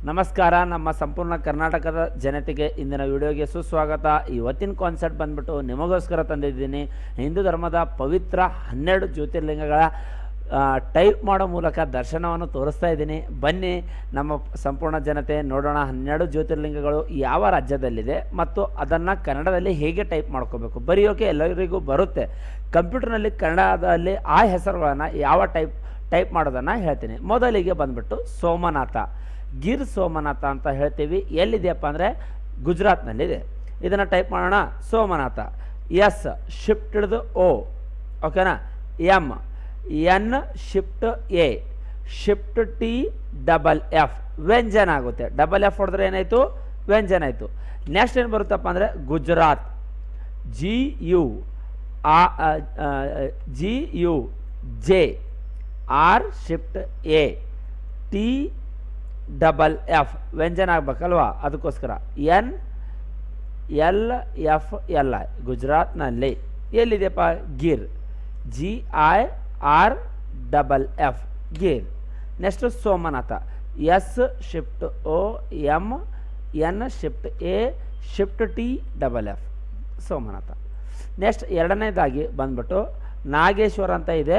ನಮಸ್ಕಾರ. ನಮ್ಮ ಸಂಪೂರ್ಣ ಕರ್ನಾಟಕದ ಜನತೆಗೆ ಇಂದಿನ ವಿಡಿಯೋಗೆ ಸುಸ್ವಾಗತ. ಇವತ್ತಿನ ಕಾನ್ಸೆಪ್ಟ್ ಬಂದ್ಬಿಟ್ಟು ನಿಮಗೋಸ್ಕರ ತಂದಿದ್ದೀನಿ. ಹಿಂದೂ ಧರ್ಮದ ಪವಿತ್ರ 12 ಜ್ಯೋತಿರ್ಲಿಂಗಗಳ ಟೈಪ್ ಮಾಡೋ ಮೂಲಕ ದರ್ಶನವನ್ನು ತೋರಿಸ್ತಾ ಇದ್ದೀನಿ. ಬನ್ನಿ ನಮ್ಮ ಸಂಪೂರ್ಣ ಜನತೆ ನೋಡೋಣ 12 ಜ್ಯೋತಿರ್ಲಿಂಗಗಳು ಯಾವ ರಾಜ್ಯದಲ್ಲಿದೆ ಮತ್ತು ಅದನ್ನು ಕನ್ನಡದಲ್ಲಿ ಹೇಗೆ ಟೈಪ್ ಮಾಡ್ಕೋಬೇಕು. ಬರೆಯೋಕೆ ಎಲ್ಲರಿಗೂ ಬರುತ್ತೆ. ಕಂಪ್ಯೂಟರ್ನಲ್ಲಿ ಕನ್ನಡದಲ್ಲಿ ಆ ಹೆಸರುಗಳನ್ನು ಯಾವ ಟೈಪ್ ಮಾಡೋದನ್ನು ಹೇಳ್ತೀನಿ. ಮೊದಲಿಗೆ ಬಂದ್ಬಿಟ್ಟು ಸೋಮನಾಥ, ಗಿರ್ ಸೋಮನಾಥ ಅಂತ ಹೇಳ್ತೀವಿ. ಎಲ್ಲಿದೆಯಪ್ಪ ಅಂದರೆ ಗುಜರಾತ್ನಲ್ಲಿದೆ. ಇದನ್ನು ಟೈಪ್ ಮಾಡೋಣ. ಸೋಮನಾಥ, ಎಸ್ ಶಿಫ್ಟ್ದು ಓ, ಓಕೆನಾ. M N shift A, shift T double F, ವ್ಯಂಜನ ಆಗುತ್ತೆ. ಡಬಲ್ ಎಫ್ ಹೊಡೆದ್ರೆ ಏನಾಯಿತು? ವ್ಯಂಜನ ಆಯಿತು. ನೆಕ್ಸ್ಟ್ ಏನು ಬರುತ್ತಪ್ಪ ಅಂದರೆ Gujarat, G U J, R shift A, T double F, ವ್ಯಂಜನ ಆಗ್ಬೇಕಲ್ವಾ, ಅದಕ್ಕೋಸ್ಕರ N L F L I, ಗುಜರಾತ್ನಲ್ಲಿ. ಎಲ್ಲಿದೆಯಪ್ಪ? Gir, G I R double F, Gir. Next Somnath, S shift O, M N shift A, shift T double F, Somnath. Next ಎರಡನೇದಾಗಿ ಬಂದ್ಬಿಟ್ಟು ನಾಗೇಶ್ವರ ಅಂತ ಇದೆ.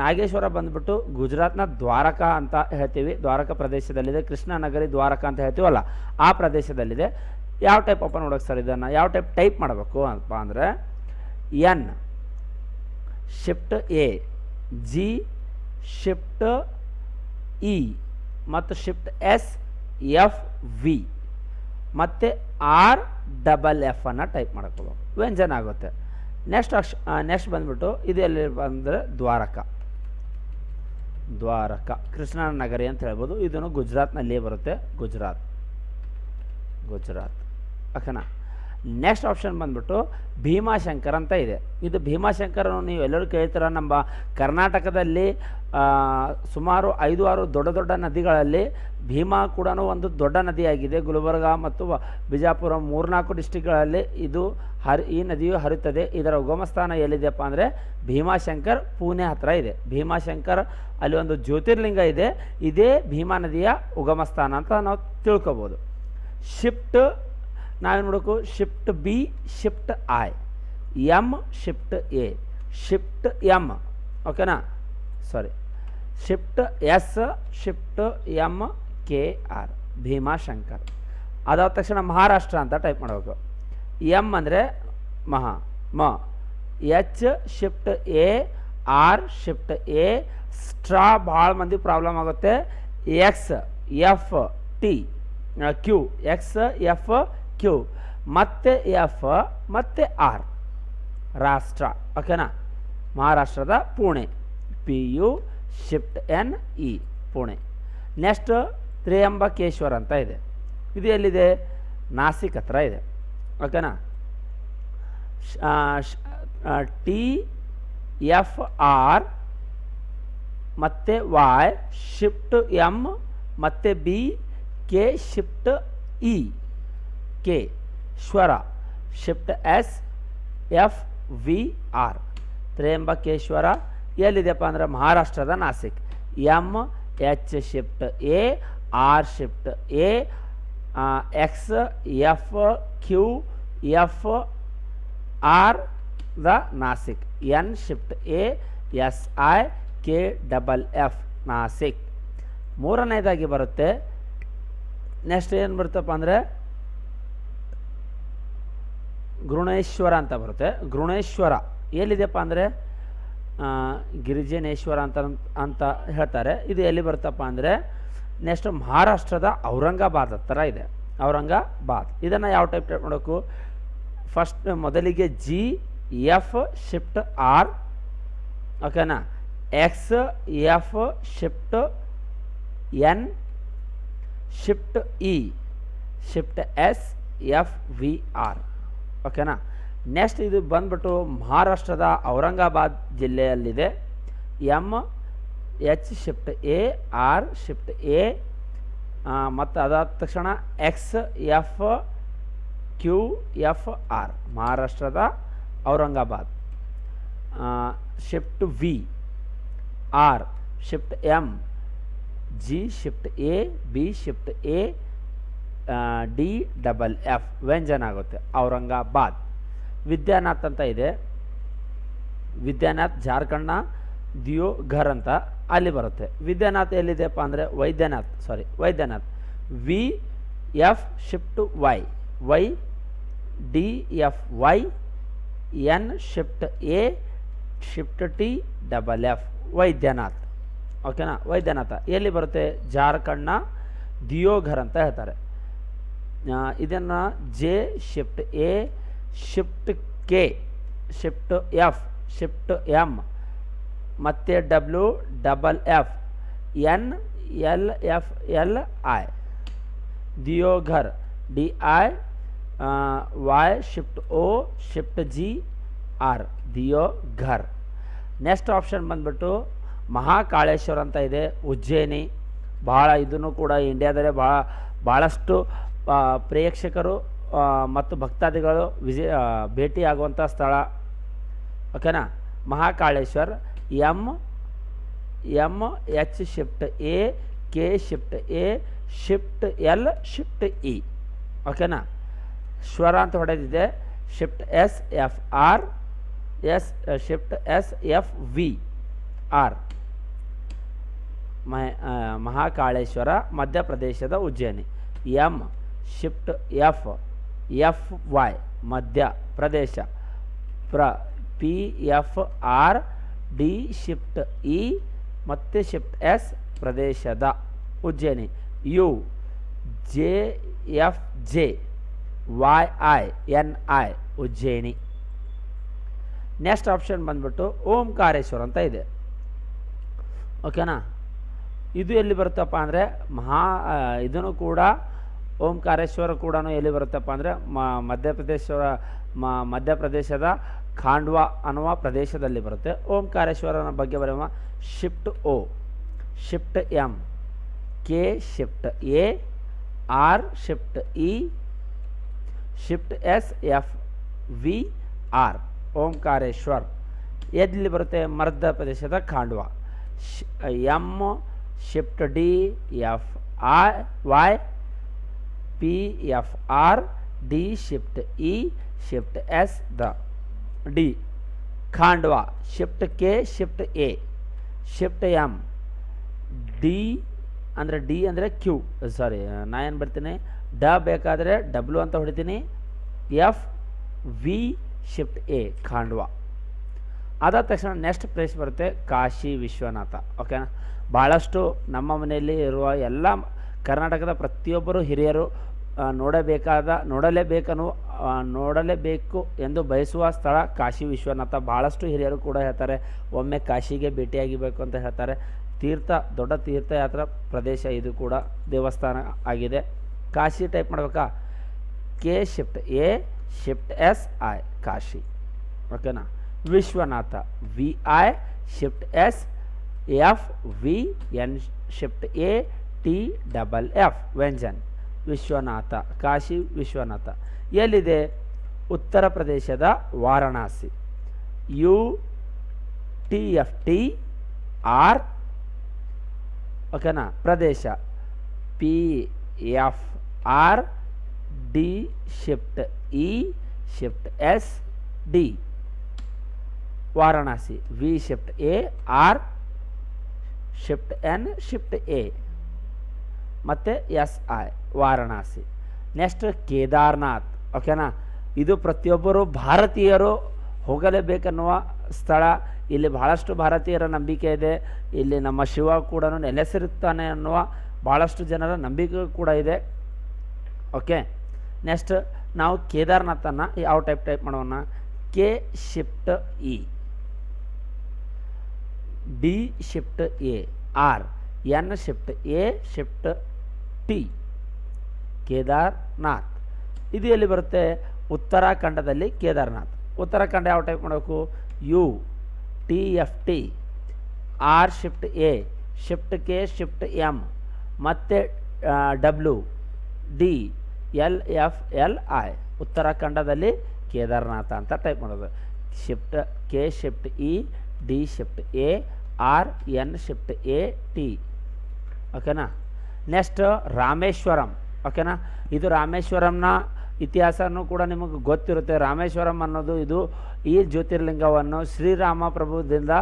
ನಾಗೇಶ್ವರ ಬಂದ್ಬಿಟ್ಟು ಗುಜರಾತ್ನ ದ್ವಾರಕಾ ಅಂತ ಹೇಳ್ತೀವಿ. ದ್ವಾರಕಾ ಪ್ರದೇಶದಲ್ಲಿದೆ. ಕೃಷ್ಣ ನಗರಿ ದ್ವಾರಕಾ ಅಂತ ಹೇಳ್ತೀವಲ್ಲ, ಆ ಪ್ರದೇಶದಲ್ಲಿದೆ. ಯಾವ ಟೈಪ್ ಓಪನ್ ಮಾಡೋಕೆ ಸರ್? ಇದನ್ನು ಯಾವ ಟೈಪ್ ಮಾಡಬೇಕು ಅಂತ ಅಂದರೆ N shift A, G shift E ಮತ್ತು ಶಿಫ್ಟ್ ಎಸ್, ಎಫ್ ವಿ ಮತ್ತು ಆರ್ ಡಬಲ್ ಎಫ್ ಅನ್ನು ಟೈಪ್ ಮಾಡ್ಕೋಬೇಕು. ವ್ಯಂಜನ ಆಗುತ್ತೆ. ನೆಕ್ಸ್ಟ್ ಬಂದ್ಬಿಟ್ಟು ಇದು ಎಲ್ಲಿ ಬಂದರೆ ದ್ವಾರಕಾ ಕೃಷ್ಣ ನಗರಿ ಅಂತ ಹೇಳ್ಬೋದು. ಇದನ್ನು ಗುಜರಾತ್ನಲ್ಲಿಯೇ ಬರುತ್ತೆ. ಗುಜರಾತ್ ಓಕೆನಾ. ನೆಕ್ಸ್ಟ್ ಆಪ್ಷನ್ ಬಂದ್ಬಿಟ್ಟು ಭೀಮಾಶಂಕರ್ ಅಂತ ಇದೆ. ಇದು ಭೀಮಾಶಂಕರನ್ನು ನೀವು ಎಲ್ಲರೂ ಕೇಳ್ತೀರ. ನಮ್ಮ ಕರ್ನಾಟಕದಲ್ಲಿ ಸುಮಾರು 5-6 ದೊಡ್ಡ ನದಿಗಳಲ್ಲಿ ಭೀಮಾ ಕೂಡ ಒಂದು ದೊಡ್ಡ ನದಿಯಾಗಿದೆ. ಗುಲ್ಬರ್ಗ ಮತ್ತು ಬಿಜಾಪುರ 3-4 ಡಿಸ್ಟಿಕ್ಗಳಲ್ಲಿ ಈ ನದಿಯು ಹರಿಯುತ್ತದೆ. ಇದರ ಉಗಮ ಸ್ಥಾನ ಎಲ್ಲಿದೆಯಪ್ಪ ಅಂದರೆ ಭೀಮಾಶಂಕರ್, ಪುಣೆ ಹತ್ತಿರ ಇದೆ. ಭೀಮಾಶಂಕರ್ ಅಲ್ಲಿ ಒಂದು ಜ್ಯೋತಿರ್ಲಿಂಗ ಇದೆ. ಇದೇ ಭೀಮಾ ನದಿಯ ಉಗಮ ಸ್ಥಾನ ಅಂತ ನಾವು ತಿಳ್ಕೊಬೋದು. ಶಿಫ್ಟ್ ನಾವೇನು ಮಾಡಬೇಕು? Shift B, shift I, M shift A, shift M, ಓಕೆನಾ. Shift S, shift M K R, Bhimashankar. ಅದಾದ ತಕ್ಷಣ ಮಹಾರಾಷ್ಟ್ರ ಅಂತ ಟೈಪ್ ಮಾಡಬೇಕು. ಎಮ್ ಅಂದರೆ ಮ, H shift A, R shift A, ಸ್ಟ್ರಾ ಭಾಳ ಮಂದಿ ಪ್ರಾಬ್ಲಮ್ ಆಗುತ್ತೆ. X F T Q, X F Q ಮತ್ತೆ ಎಫ್ ಮತ್ತೆ ಆರ್, ರಾಷ್ಟ್ರ, ಓಕೆನಾ. ಮಹಾರಾಷ್ಟ್ರದ Pune, P U shift N E, Pune. Next Trimbakeshwar ಅಂತ ಇದೆ. ಇದು ಎಲ್ಲಿದೆ? ನಾಸಿಕ್ ಹತ್ರ ಇದೆ, ಓಕೆನಾ. ಟಿ ಎಫ್ ಆರ್ ಮತ್ತು ವೈ, ಶಿಫ್ಟ್ ಎಮ್ ಮತ್ತು B, K shift E, K ಶ್ವರ, shift S, F V R, Trimbakeshwar. ಎಲ್ಲಿದೆಯಪ್ಪ ಅಂದರೆ ಮಹಾರಾಷ್ಟ್ರದ Nashik. M H shift A, R shift A, X F Q F R ದ Nashik, N shift A, S I K double F, Nashik. ಮೂರನೇದಾಗಿ ಬರುತ್ತೆ. Next ಏನು ಬರುತ್ತಪ್ಪ ಅಂದರೆ ಗೃಣೇಶ್ವರ ಅಂತ ಬರುತ್ತೆ. ಗೃಣೇಶ್ವರ ಎಲ್ಲಿದೆಯಪ್ಪ ಅಂದರೆ ಗಿರಿಜನೇಶ್ವರ ಅಂತ ಹೇಳ್ತಾರೆ. ಇದು ಎಲ್ಲಿ ಬರುತ್ತಪ್ಪ ಅಂದರೆ ನೆಕ್ಸ್ಟ್ ಮಹಾರಾಷ್ಟ್ರದ ಔರಂಗಾಬಾದ್ ಹತ್ರ ಇದೆ. ಔರಂಗಾಬಾದ್. ಇದನ್ನು ಯಾವ ಟೈಪ್ ಮಾಡಬೇಕು? ಫಸ್ಟ್ ಮೊದಲಿಗೆ ಜಿ ಎಫ್ ಶಿಫ್ಟ್ ಆರ್, ಓಕೆನಾ. X F shift N, shift E, shift S, F V R, ಓಕೆನಾ. ನೆಕ್ಸ್ಟ್ ಇದು ಬಂದ್ಬಿಟ್ಟು ಮಹಾರಾಷ್ಟ್ರದ ಔರಂಗಾಬಾದ್ ಜಿಲ್ಲೆಯಲ್ಲಿದೆ. M H shift A, R shift A ಮತ್ತು ಅದಾದ ತಕ್ಷಣ X F Q F R, ಮಹಾರಾಷ್ಟ್ರದ Aurangabad. Shift V R, shift M G shift A, B shift A, D double F ವ್ಯಂಜನ ಆಗುತ್ತೆ. ಔರಂಗಾಬಾದ್. ವಿದ್ಯಾನಾಥ್ ಅಂತ ಇದೆ, ವಿದ್ಯಾನಾಥ್ ಜಾರ್ಖಂಡ್ನ ದಿಯೋಘರ್ ಅಂತ ಅಲ್ಲಿ ಬರುತ್ತೆ. ವಿದ್ಯಾನಾಥ್ ಎಲ್ಲಿದೆಯಪ್ಪ ಅಂದರೆ Vaidyanath. V F shift Y, Y D F Y, N shift A, shift T double F Vaidyanath. ಓಕೆನಾ. ವೈದ್ಯನಾಥ ಎಲ್ಲಿ ಬರುತ್ತೆ? ಜಾರ್ಖಂಡ್ನ ದಿಯೋಘರ್ ಅಂತ ಹೇಳ್ತಾರೆ. ಇದನ್ನು J shift A, shift K, shift F, shift M ಮತ್ತು W double F, N L F L I, Deoghar D I Y, shift O, shift G R, Deoghar. Next option ಬಂದ್ಬಿಟ್ಟು ಮಹಾಕಾಳೇಶ್ವರ ಅಂತ ಇದೆ, ಉಜ್ಜಯಿನಿ. ಭಾಳ ಇದನ್ನು ಕೂಡ ಇಂಡಿಯಾದಲ್ಲೇ ಭಾಳಷ್ಟು ಪ್ರೇಕ್ಷಕರು ಮತ್ತು ಭಕ್ತಾದಿಗಳು ಭೇಟಿಯಾಗುವಂಥ ಸ್ಥಳ. ಓಕೆನಾ. Mahakaleshwar. M H shift A, K shift A, shift L, shift E. ಓಕೆನಾ. ಶ್ವರ ಅಂತ ಹೊಡೆದಿದೆ, shift S F R, S shift S F V R. Mahakaleshwar ಮಧ್ಯಪ್ರದೇಶದ Ujjayini. M shift F, F Y Madhya Pradesh, P F R, D shift E ಮತ್ತು shift S ಪ್ರದೇಶದ Ujjayini. U J F J Y I N I Ujjayini. Next option ಬಂದ್ಬಿಟ್ಟು ಓಂಕಾರೇಶ್ವರ ಅಂತ ಇದೆ. ಓಕೆನಾ. ಇದು ಎಲ್ಲಿ ಬರುತ್ತಪ್ಪ ಅಂದರೆ ಇದನ್ನು ಕೂಡ ಓಂಕಾರೇಶ್ವರ ಕೂಡ ಎಲ್ಲಿ ಬರುತ್ತಪ್ಪ ಅಂದರೆ ಮಧ್ಯಪ್ರದೇಶದ ಖಾಂಡ್ವಾ ಅನ್ನುವ ಪ್ರದೇಶದಲ್ಲಿ ಬರುತ್ತೆ. ಓಂಕಾರೇಶ್ವರನ ಬಗ್ಗೆ ಬರೆಯುವ shift O, shift M, K shift A, R shift E, shift S F V R. Omkareshwar ಎಲ್ಲಿ ಬರುತ್ತೆ? ಮಧ್ಯಪ್ರದೇಶದ Khandwa. M shift D F I Y, P F R, D shift E, shift S ದ D. Khandwa. Shift K, shift A, shift M, D ಅಂದರೆ Q, sorry ನಾ ಏನು ಬರ್ತೀನಿ, ಡ ಬೇಕಾದರೆ ಡಬ್ಲ್ಯೂ ಅಂತ ಹೊಡಿತೀನಿ, F V shift A Khandwa. ಅದಾದ ತಕ್ಷಣ ನೆಕ್ಸ್ಟ್ ಪ್ಲೇಸ್ ಬರುತ್ತೆ ಕಾಶಿ ವಿಶ್ವನಾಥ. ಓಕೆನಾ. ಭಾಳಷ್ಟು ನಮ್ಮ ಮನೆಯಲ್ಲಿ ಇರುವ ಎಲ್ಲ ಕರ್ನಾಟಕದ ಪ್ರತಿಯೊಬ್ಬರು ಹಿರಿಯರು ನೋಡಲೇಬೇಕು ಎಂದು ಬಯಸುವ ಸ್ಥಳ ಕಾಶಿ ವಿಶ್ವನಾಥ. ಭಾಳಷ್ಟು ಹಿರಿಯರು ಕೂಡ ಹೇಳ್ತಾರೆ ಒಮ್ಮೆ ಕಾಶಿಗೆ ಭೇಟಿಯಾಗಬೇಕು ಅಂತ ಹೇಳ್ತಾರೆ. ದೊಡ್ಡ ತೀರ್ಥಯಾತ್ರಾ ಪ್ರದೇಶ ಇದು ಕೂಡ, ದೇವಸ್ಥಾನ ಆಗಿದೆ. ಕಾಶಿ ಟೈಪ್ ಮಾಡಬೇಕಾ? K shift A, shift S I Kashi. ಓಕೆನಾ. Vishwanath V I shift S F V N shift A T double F ವ್ಯಂಜನ್. ವಿಶ್ವನಾಥ, ಕಾಶಿ ವಿಶ್ವನಾಥ ಎಲ್ಲಿದೆ? ಉತ್ತರ ಪ್ರದೇಶದ Varanasi. U T F T R. ಓಕೆನಾ. Pradesh P F R, D shift E, shift S D. Varanasi. V shift A, R shift N, shift A ಮತ್ತು S I Varanasi. Next Kedarnath. ಓಕೆನಾ. ಇದು ಪ್ರತಿಯೊಬ್ಬರು ಭಾರತೀಯರು ಹೋಗಲೇಬೇಕನ್ನುವ ಸ್ಥಳ. ಇಲ್ಲಿ ಬಹಳಷ್ಟು ಭಾರತೀಯರ ನಂಬಿಕೆ ಇದೆ. ಇಲ್ಲಿ ನಮ್ಮ ಶಿವ ಕೂಡ ನೆಲೆಸಿರುತ್ತಾನೆ ಅನ್ನುವ ಭಾಳಷ್ಟು ಜನರ ನಂಬಿಕೆ ಕೂಡ ಇದೆ. ಓಕೆ. ನೆಕ್ಸ್ಟ್ ನಾವು ಕೇದಾರ್ನಾಥನ್ನು ಯಾವ ಟೈಪ್ ಮಾಡೋಣ? K shift E, D shift A, R, N shift A, shift T. Kedarnath ಇದು ಎಲ್ಲಿ ಬರುತ್ತೆ? ಉತ್ತರಾಖಂಡದಲ್ಲಿ ಕೇದಾರ್ನಾಥ್. ಉತ್ತರಾಖಂಡ ಯಾವ ಟೈಪ್ ಮಾಡಬೇಕು? U T F T, R shift A, shift K, shift M ಮತ್ತು W D L F L I. ಉತ್ತರಾಖಂಡದಲ್ಲಿ ಕೇದಾರ್ನಾಥ ಅಂತ ಟೈಪ್ ಮಾಡೋದು. Shift K shift E, D shift A, R N shift A T. ಓಕೆನಾ. Next Rameswaram. ಓಕೆನಾ, ಇದು ರಾಮೇಶ್ವರಂನ ಇತಿಹಾಸನೂ ಕೂಡ ನಿಮಗೆ ಗೊತ್ತಿರುತ್ತೆ. ರಾಮೇಶ್ವರಂ ಅನ್ನೋದು ಇದು ಈ ಜ್ಯೋತಿರ್ಲಿಂಗವನ್ನು ಶ್ರೀರಾಮ ಪ್ರಭುದಿಂದ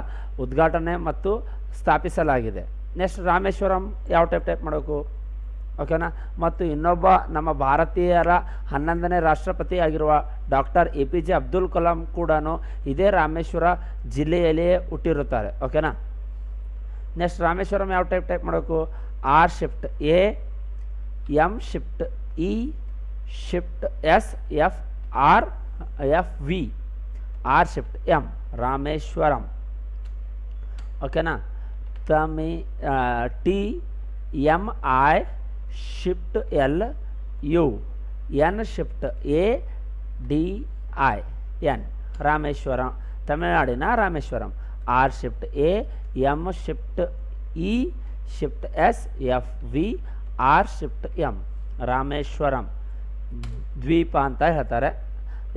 ಉದ್ಘಾಟನೆ ಮತ್ತು ಸ್ಥಾಪಿಸಲಾಗಿದೆ. ನೆಕ್ಸ್ಟ್ ರಾಮೇಶ್ವರಂ ಯಾವ ಟೈಪ್ ಮಾಡಬೇಕು, ಓಕೆನಾ. ಮತ್ತು ಇನ್ನೊಬ್ಬ ನಮ್ಮ ಭಾರತೀಯರ 11ನೇ ರಾಷ್ಟ್ರಪತಿ ಆಗಿರುವ ಡಾಕ್ಟರ್ APJ ಅಬ್ದುಲ್ ಕಲಾಂ ಕೂಡ ಇದೇ ರಾಮೇಶ್ವರ ಜಿಲ್ಲೆಯಲ್ಲಿಯೇ ಹುಟ್ಟಿರುತ್ತಾರೆ. ಓಕೆನಾ. ನೆಕ್ಸ್ಟ್ ರಾಮೇಶ್ವರಂ ಯಾವ ಟೈಪ್ ಮಾಡಬೇಕು, R shift A, M shift E, shift S, F R F V, R shift M, Rameswaram. ಓಕೆನಾ. TMI shift L U, N shift ADI N, Rameswaram, ತಮಿಳುನಾಡಿನ Rameswaram. R shift A, M shift E, shift S, F V, R shift M, Rameswaram ದ್ವೀಪ ಅಂತ ಹೇಳ್ತಾರೆ.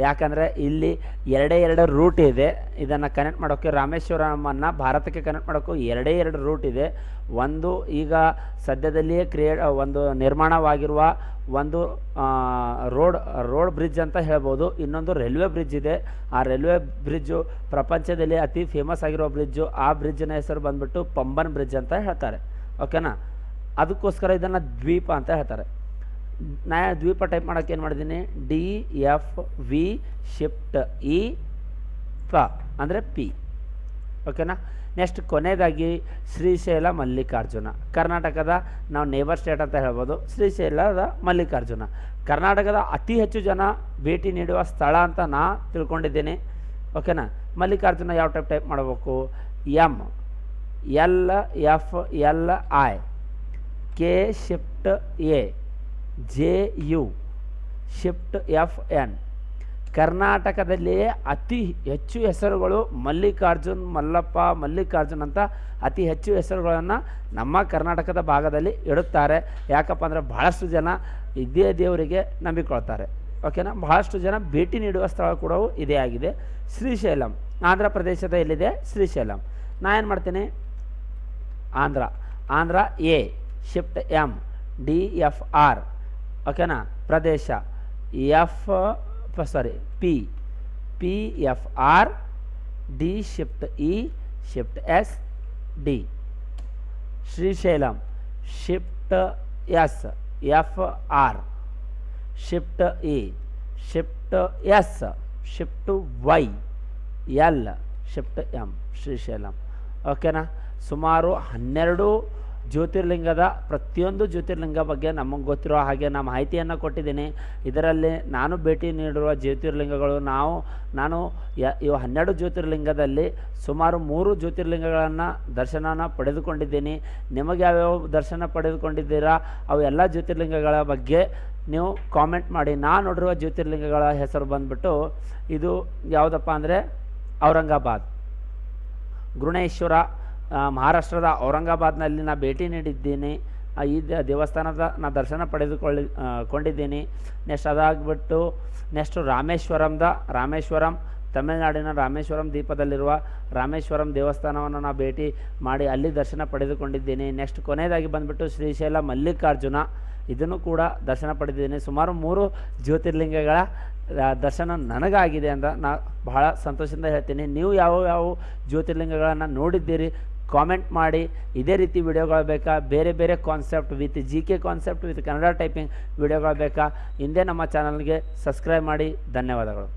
ಯಾಕಂದರೆ ಇಲ್ಲಿ ಎರಡು root ಇದೆ. ಇದನ್ನು ಕನೆಕ್ಟ್ ಮಾಡೋಕ್ಕೆ ರಾಮೇಶ್ವರಮನ್ನು ಭಾರತಕ್ಕೆ ಕನೆಕ್ಟ್ ಮಾಡೋಕ್ಕೂ ಎರಡು ರೂಟ್ ಇದೆ. ಒಂದು ಈಗ ಸದ್ಯದಲ್ಲಿಯೇ ಒಂದು ನಿರ್ಮಾಣವಾಗಿರುವ ಒಂದು ರೋಡ್ ಬ್ರಿಡ್ಜ್ ಅಂತ ಹೇಳ್ಬೋದು. ಇನ್ನೊಂದು ರೈಲ್ವೆ ಬ್ರಿಡ್ಜ್ ಇದೆ. ಆ ರೈಲ್ವೆ ಬ್ರಿಡ್ಜು ಪ್ರಪಂಚದಲ್ಲಿ ಅತಿ ಫೇಮಸ್ ಆಗಿರೋ ಬ್ರಿಡ್ಜು. ಆ ಬ್ರಿಡ್ಜ್ನ ಹೆಸರು ಬಂದುಬಿಟ್ಟು ಪಂಬನ್ ಬ್ರಿಡ್ಜ್ ಅಂತ ಹೇಳ್ತಾರೆ. ಓಕೆನಾ. ಅದಕ್ಕೋಸ್ಕರ ಇದನ್ನು ದ್ವೀಪ ಅಂತ ಹೇಳ್ತಾರೆ. ನಾ ದ್ವೀಪ ಟೈಪ್ ಮಾಡೋಕ್ಕೆ ಏನು ಮಾಡಿದ್ದೀನಿ, DFV ಶಿಫ್ಟ್ E ಪ ಅಂದರೆ P. ಓಕೆನಾ. ನೆಕ್ಸ್ಟ್ ಕೊನೆಯದಾಗಿ ಶ್ರೀಶೈಲ ಮಲ್ಲಿಕಾರ್ಜುನ. ಕರ್ನಾಟಕದ ನಾವು ನೇಬರ್ ಸ್ಟೇಟ್ ಅಂತ ಹೇಳ್ಬೋದು. ಶ್ರೀಶೈಲದ ಮಲ್ಲಿಕಾರ್ಜುನ ಕರ್ನಾಟಕದ ಅತಿ ಹೆಚ್ಚು ಜನ ಭೇಟಿ ನೀಡುವ ಸ್ಥಳ ಅಂತ ನಾ ತಿಳ್ಕೊಂಡಿದ್ದೀನಿ. ಓಕೆನಾ. ಮಲ್ಲಿಕಾರ್ಜುನ ಯಾವ ಟೈಪ್ ಮಾಡಬೇಕು, MLFLI, K shift A, JU shift FN. ಕರ್ನಾಟಕದಲ್ಲಿಯೇ ಅತಿ ಹೆಚ್ಚು ಹೆಸರುಗಳು ಮಲ್ಲಿಕಾರ್ಜುನ್, ಮಲ್ಲಪ್ಪ, ಮಲ್ಲಿಕಾರ್ಜುನ್ ಅಂತ ಅತಿ ಹೆಚ್ಚು ಹೆಸರುಗಳನ್ನು ನಮ್ಮ ಕರ್ನಾಟಕದ ಭಾಗದಲ್ಲಿ ಇಡುತ್ತಾರೆ. ಯಾಕಪ್ಪ ಅಂದರೆ ಬಹಳಷ್ಟು ಜನ ಇದೇ ದೇವರಿಗೆ ನಂಬಿಕೊಳ್ತಾರೆ. ಓಕೆನಾ. ಬಹಳಷ್ಟು ಜನ ಭೇಟಿ ನೀಡುವ ಸ್ಥಳ ಕೂಡ ಇದೇ ಆಗಿದೆ. ಶ್ರೀಶೈಲಂ ಆಂಧ್ರ ಪ್ರದೇಶದ ಎಲ್ಲಿದೆ, ಶ್ರೀಶೈಲಂ. ನಾ ಏನು ಮಾಡ್ತೀನಿ, Andhra A shift M, DFR. ಓಕೆನಾ. ಪ್ರದೇಶ PFR, D shift E, shift S, D. Srisailam shift S, FR, shift E, shift S, shift Y, L, shift M, Srisailam. ಓಕೆನಾ. ಸುಮಾರು 12 ಜ್ಯೋತಿರ್ಲಿಂಗದ ಪ್ರತಿಯೊಂದು ಜ್ಯೋತಿರ್ಲಿಂಗ ಬಗ್ಗೆ ನಮಗೆ ಗೊತ್ತಿರೋ ಹಾಗೆ ನಾನು ಮಾಹಿತಿಯನ್ನು ಕೊಟ್ಟಿದ್ದೀನಿ. ಇದರಲ್ಲಿ ನಾನು ಭೇಟಿ ನೀಡಿರುವ ಜ್ಯೋತಿರ್ಲಿಂಗಗಳು ನಾನು ಇವು 12 ಜ್ಯೋತಿರ್ಲಿಂಗದಲ್ಲಿ ಸುಮಾರು 3 ಜ್ಯೋತಿರ್ಲಿಂಗಗಳನ್ನು ದರ್ಶನನ ಪಡೆದುಕೊಂಡಿದ್ದೀನಿ. ನಿಮಗೆ ಯಾವ್ಯಾವ ದರ್ಶನ ಪಡೆದುಕೊಂಡಿದ್ದೀರಾ ಅವು ಎಲ್ಲ ಜ್ಯೋತಿರ್ಲಿಂಗಗಳ ಬಗ್ಗೆ ನೀವು ಕಾಮೆಂಟ್ ಮಾಡಿ. ನಾನು ನೋಡಿರುವ ಜ್ಯೋತಿರ್ಲಿಂಗಗಳ ಹೆಸರು ಬಂದುಬಿಟ್ಟು ಇದು ಯಾವುದಪ್ಪ ಅಂದರೆ ಔರಂಗಾಬಾದ್, ಗುರುಣೇಶ್ವರ, ಮಹಾರಾಷ್ಟ್ರದ ಔರಂಗಾಬಾದ್ನಲ್ಲಿ ನಾನು ಭೇಟಿ ನೀಡಿದ್ದೀನಿ. ಈ ದೇವಸ್ಥಾನದ ನಾನು ದರ್ಶನ ಕೊಂಡಿದ್ದೀನಿ. ನೆಕ್ಸ್ಟ್ ಅದಾಗ್ಬಿಟ್ಟು ನೆಕ್ಸ್ಟು ರಾಮೇಶ್ವರಂ, ತಮಿಳುನಾಡಿನ ರಾಮೇಶ್ವರಂ ದ್ವೀಪದಲ್ಲಿರುವ ರಾಮೇಶ್ವರಂ ದೇವಸ್ಥಾನವನ್ನು ನಾನು ಭೇಟಿ ಮಾಡಿ ಅಲ್ಲಿ ದರ್ಶನ ಪಡೆದುಕೊಂಡಿದ್ದೀನಿ. ನೆಕ್ಸ್ಟ್ ಕೊನೆಯದಾಗಿ ಬಂದುಬಿಟ್ಟು ಶ್ರೀಶೈಲ ಮಲ್ಲಿಕಾರ್ಜುನ, ಇದನ್ನು ಕೂಡ ದರ್ಶನ ಪಡೆದಿದ್ದೀನಿ. ಸುಮಾರು 3 ಜ್ಯೋತಿರ್ಲಿಂಗಗಳ ದರ್ಶನ ನನಗಾಗಿದೆ ಅಂತ ನಾನು ಬಹಳ ಸಂತೋಷದಿಂದ ಹೇಳ್ತೀನಿ. ನೀವು ಯಾವ ಜ್ಯೋತಿರ್ಲಿಂಗಗಳನ್ನು ನೋಡಿದ್ದೀರಿ ಕಾಮೆಂಟ್ ಮಾಡಿ. ಇದೇ ರೀತಿ ವಿಡಿಯೋಗಳು ಬೇಕಾ, ಬೇರೆ concept with GK concept with Kannada typing ವಿಡಿಯೋಗಳು ಬೇಕಾ, ಹಿಂದೆ ನಮ್ಮ ಚಾನಲ್ಗೆ ಸಬ್ಸ್ಕ್ರೈಬ್ ಮಾಡಿ. ಧನ್ಯವಾದಗಳು.